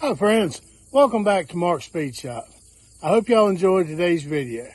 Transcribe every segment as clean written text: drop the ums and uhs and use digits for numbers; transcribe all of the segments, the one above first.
Hi friends, welcome back to Mark's Speed Shop. I hope y'all enjoyed today's video.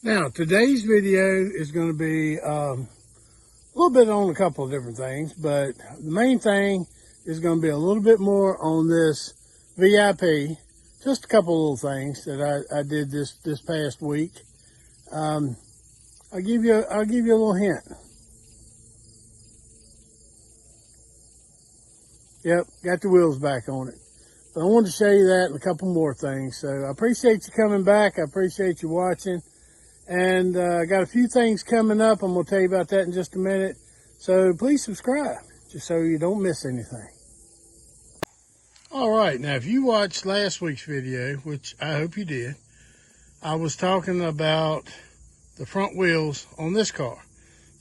Now, today's video is going to be a little bit on a couple of different things, but the main thing is going to be a little bit more on this VIP. Just a couple of little things that I did this past week. I'll give you a little hint. Yep, got the wheels back on it. But I wanted to show you that and a couple more things. So I appreciate you coming back. I appreciate you watching. And I got a few things coming up. I'm going to tell you about that in just a minute. So please subscribe, just so you don't miss anything. All right, now if you watched last week's video, which I hope you did, I was talking about the front wheels on this car.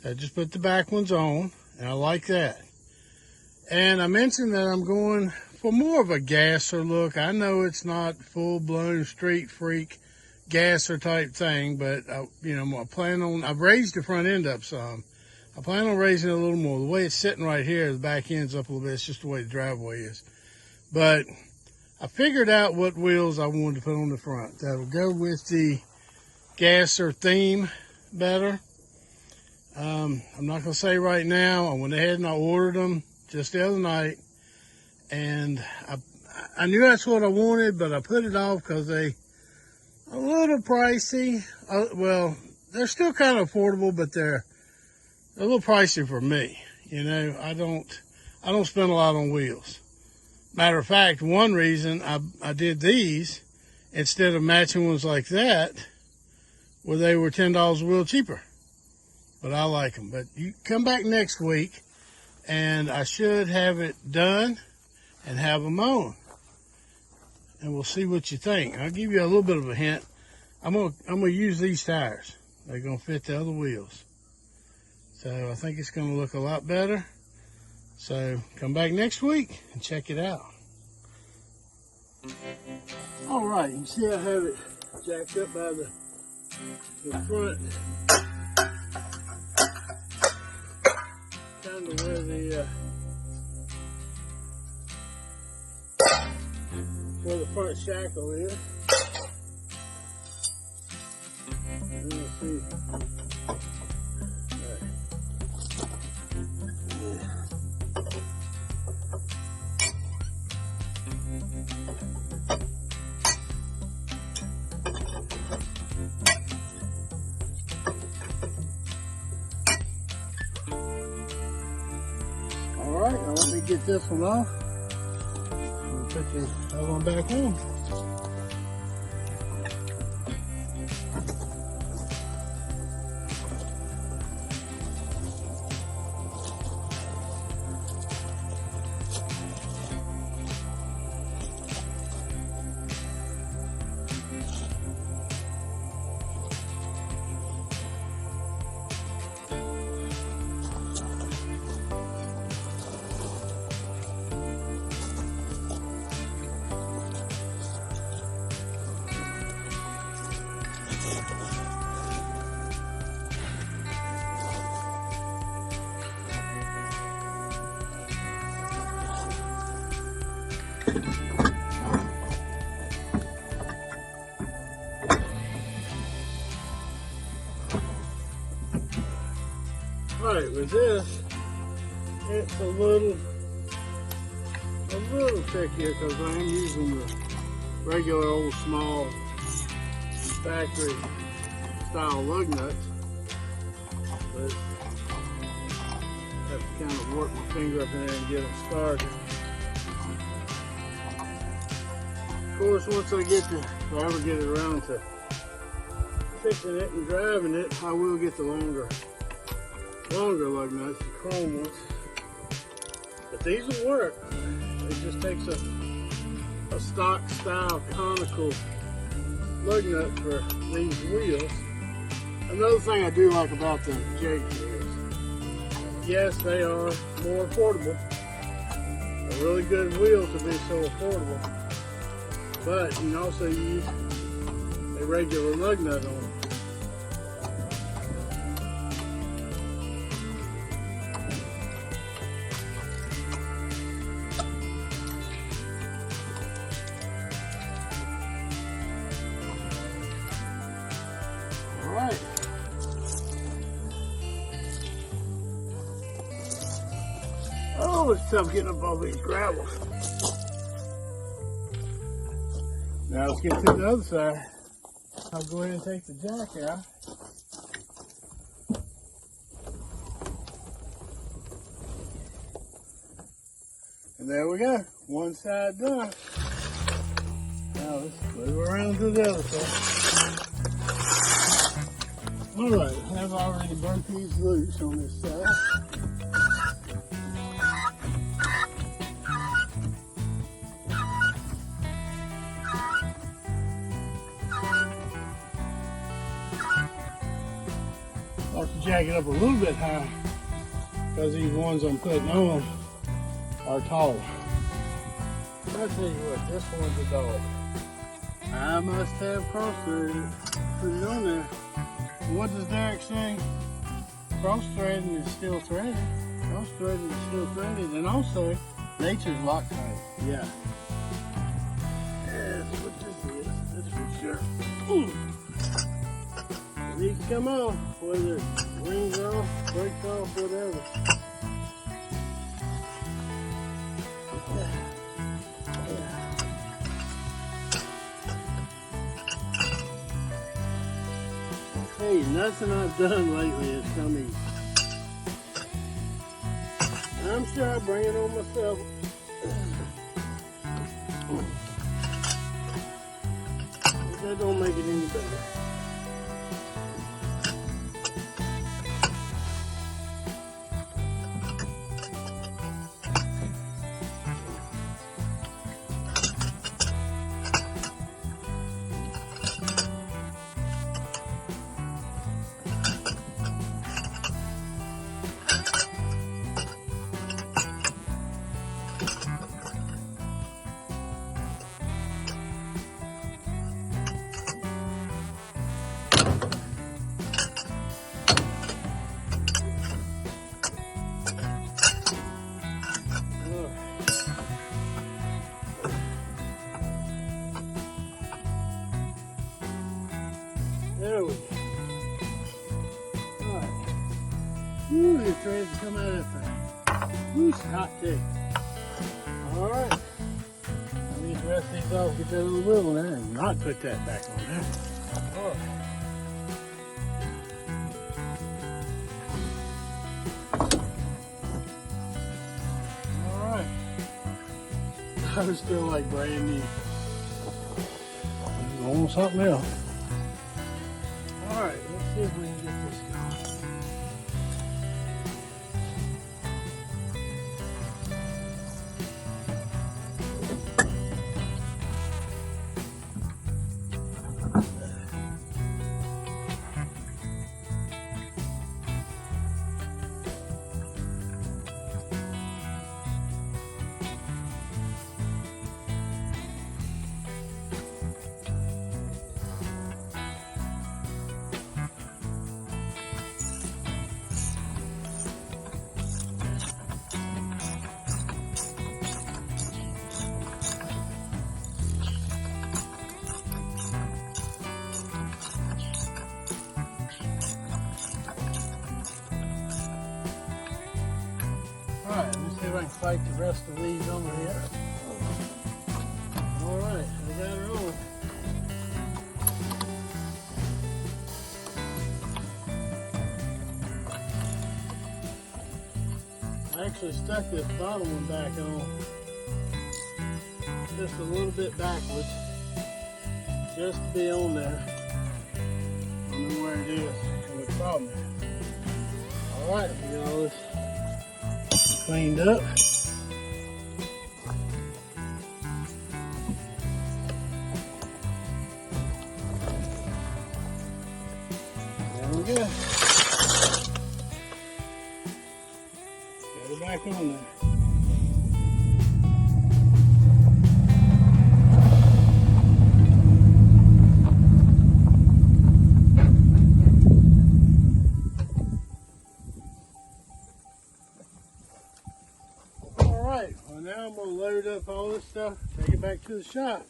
I just put the back ones on, and I like that. And I mentioned that I'm going for more of a gasser look. I know it's not full-blown street freak gasser type thing, but I've raised the front end up some. I plan on raising it a little more. The way it's sitting right here, the back end's up a little bit. It's just the way the driveway is. But I figured out what wheels I wanted to put on the front that will go with the gasser theme better. I'm not going to say right now. I went ahead and I ordered them just the other night, and I knew that's what I wanted, but I put it off because they a little pricey. Well, they're still kind of affordable, but they're a little pricey for me. You know, I don't spend a lot on wheels. Matter of fact, one reason I did these instead of matching ones like that, where they were $10 a wheel cheaper. But I like them. But you come back next week, and I should have it done and have them on. And we'll see what you think. I'll give you a little bit of a hint. I'm gonna use these tires. They're gonna fit the other wheels. So I think it's gonna look a lot better. So come back next week and check it out. All right, you see I have it jacked up by the front. Kind of where the front shackle is. And let's see. All right, now let me get this one off. Put the other one back on. Alright, with this, it's a little trickier because I am using the regular old small factory style lug nuts. But have to kind of work my finger up in there and get them started. Of course, once I get to, if I ever get it around to fixing it and driving it, I will get the longer lug nuts, the chrome ones. But these will work. It just takes a stock style conical lug nut for these wheels. Another thing I do like about the Jakes is, yes, they are more affordable. A really good wheel to be so affordable. But you can also use a regular lug nut on them. Alright. Oh, it's tough getting up all these gravels. Now let's get to the other side. I'll go ahead and take the jack out. And there we go. One side done. Now let's move around to the other side. Alright, I have already burnt these loose on this side. I have to jack it up a little bit high because these ones I'm putting on are taller. I'll tell you what, this one's a dog. I must have cross-threaded it, put it on there. What does Derek say? Cross-threading is still threaded. Cross-threading is still threaded, and also nature's Loctite. Yeah. That's what this is. That's for sure. Ooh. It needs to come off, whether it rings off, breaks off, whatever. Hey, nothing I've done lately has come easy. I'm sure I bring it on myself. But that don't make it any better. There we go. Alright. Ooh, the threads come out of that thing. Ooh, it's hot too. Alright. I'll get the rest of these off, get that little wheel on there, and not put that back on there. Alright. Those still like brand new. On something else. Alright, let's see if we can get this going. Alright, let me see if I can fight the rest of these over here. Alright, I got her on. actually stuck this bottom one back on just a little bit backwards, just to be on there. I don't know where it is and the problem. Alright, we got all this cleaned up. There we go. Got it back on there. Alright, well now I'm going to load up all this stuff, take it back to the shop.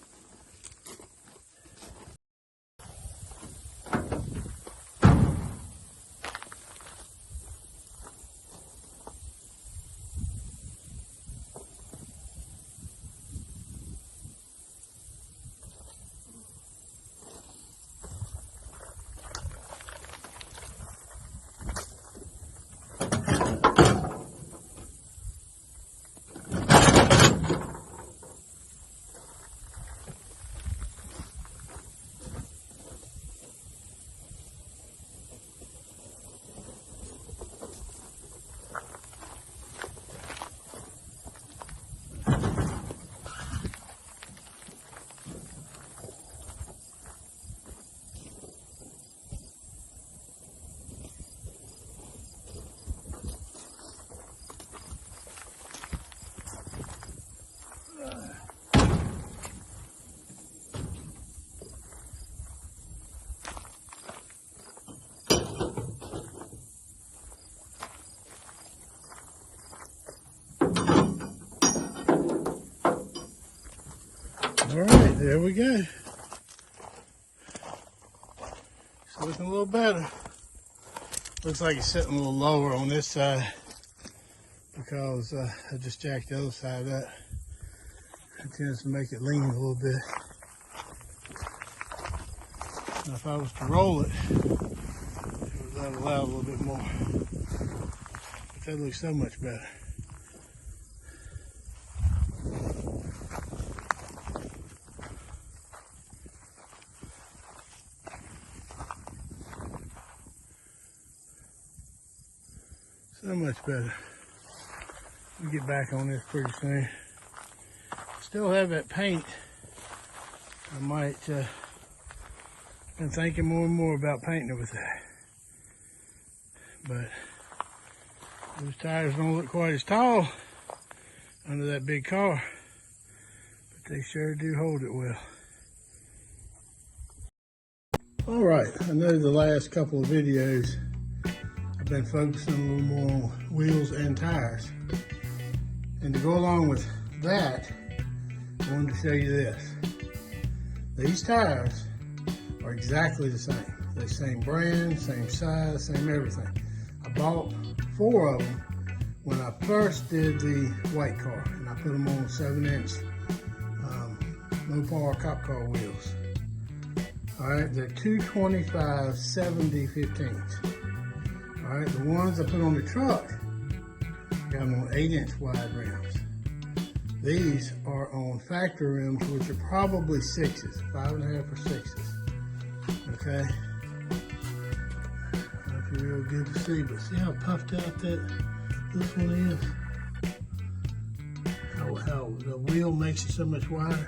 Alright, there we go. It's looking a little better. Looks like it's sitting a little lower on this side because I just jacked the other side up. It tends to make it lean a little bit. Now if I was to roll it, it would let it out a little bit more. But that looks so much better. So much better. We'll get back on this pretty soon. Still have that paint. I might, been thinking more and more about painting it with that. But those tires don't look quite as tall under that big car. But they sure do hold it well. Alright, I know the last couple of videos I've been focusing a little more on wheels and tires. And to go along with that, I wanted to show you this. These tires are exactly the same. They're the same brand, same size, same everything. I bought 4 of them when I first did the white car, and I put them on 7-inch Mopar cop car wheels. Alright, they're 225 70 15s. Alright, the ones I put on the truck, I got them on 8-inch wide rims. These are on factory rims, which are probably 6s, 5.5 or 6s. Okay? Not real good to see, but see how puffed out this one is? How the wheel makes it so much wider.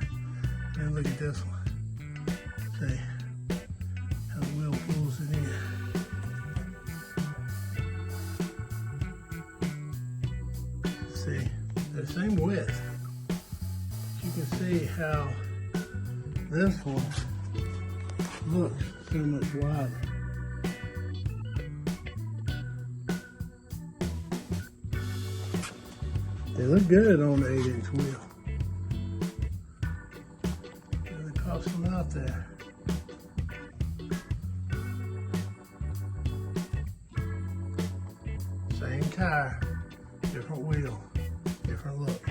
And look at this one. See how the wheel pulls it in. See, they're the same width. You can see how this one looks so much wider. They look good on the 8-inch wheel. Really pops them out there. Same tire, different wheel, different look.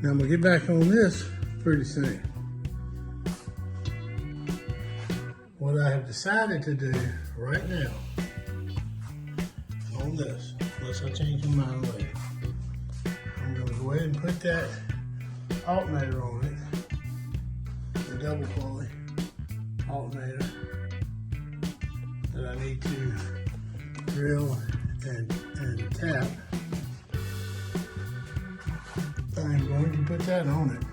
Now I'm gonna get back on this pretty soon. What I have decided to do right now on this, unless I change my mind later. I'm going to go ahead and put that alternator on it, the double pulley alternator that I need to drill and tap. I'm going to put that on it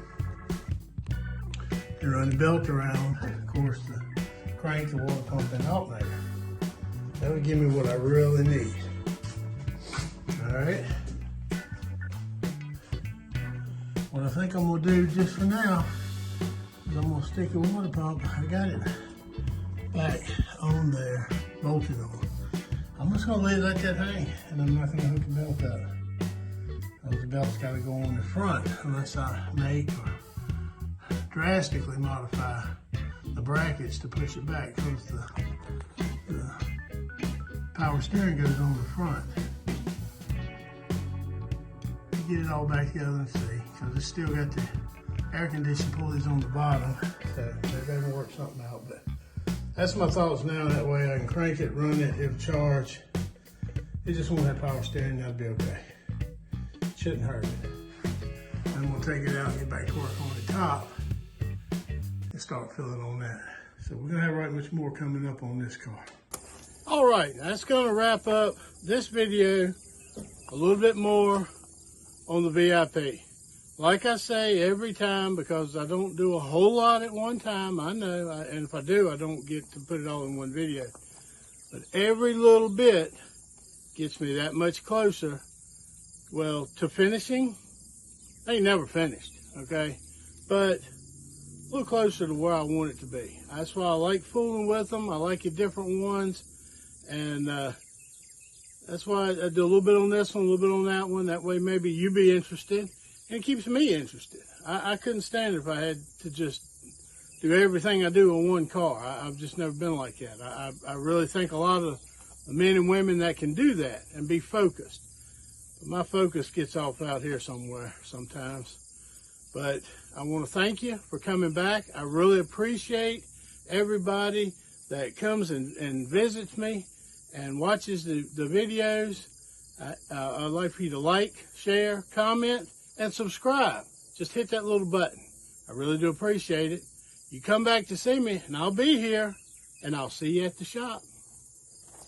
and run the belt around, of course, the crank, the water pump, and alternator. That would give me what I really need. All right. What I think I'm gonna do just for now is I'm gonna stick a water pump. I got it back on there, bolted on. I'm just gonna let that hang, and I'm not gonna hook the belt up. The belt's gotta go on the front unless I make or drastically modify the brackets to push it back, because the power steering goes on the front. Get it all back together and see, because it's still got the air conditioning pulleys on the bottom, so they're gonna work something out. But that's my thoughts now. That way I can crank it, run it, it'll charge. It just won't have power steering, that'll be okay. Shouldn't hurt it. I'm gonna take it out and get back to work on the top and start filling on that. So we're gonna have right much more coming up on this car. All right, that's gonna wrap up this video. A little bit more on the VIP. Like I say every time, because I don't do a whole lot at one time, I know, and if I do, I don't get to put it all in one video. But every little bit gets me that much closer, well, to finishing. I ain't never finished, okay? But a little closer to where I want it to be. That's why I like fooling with them. I like the different ones. And that's why I do a little bit on this one, a little bit on that one. That way maybe you be interested. And it keeps me interested. I couldn't stand it if I had to just do everything I do on one car. I've just never been like that. I really think a lot of the men and women that can do that and be focused. But my focus gets off out here somewhere sometimes. But I want to thank you for coming back. I really appreciate everybody that comes and visits me and watches the videos. I'd like for you to like, share, comment, and subscribe. Just hit that little button. I really do appreciate it. You come back to see me, and I'll be here, and I'll see you at the shop.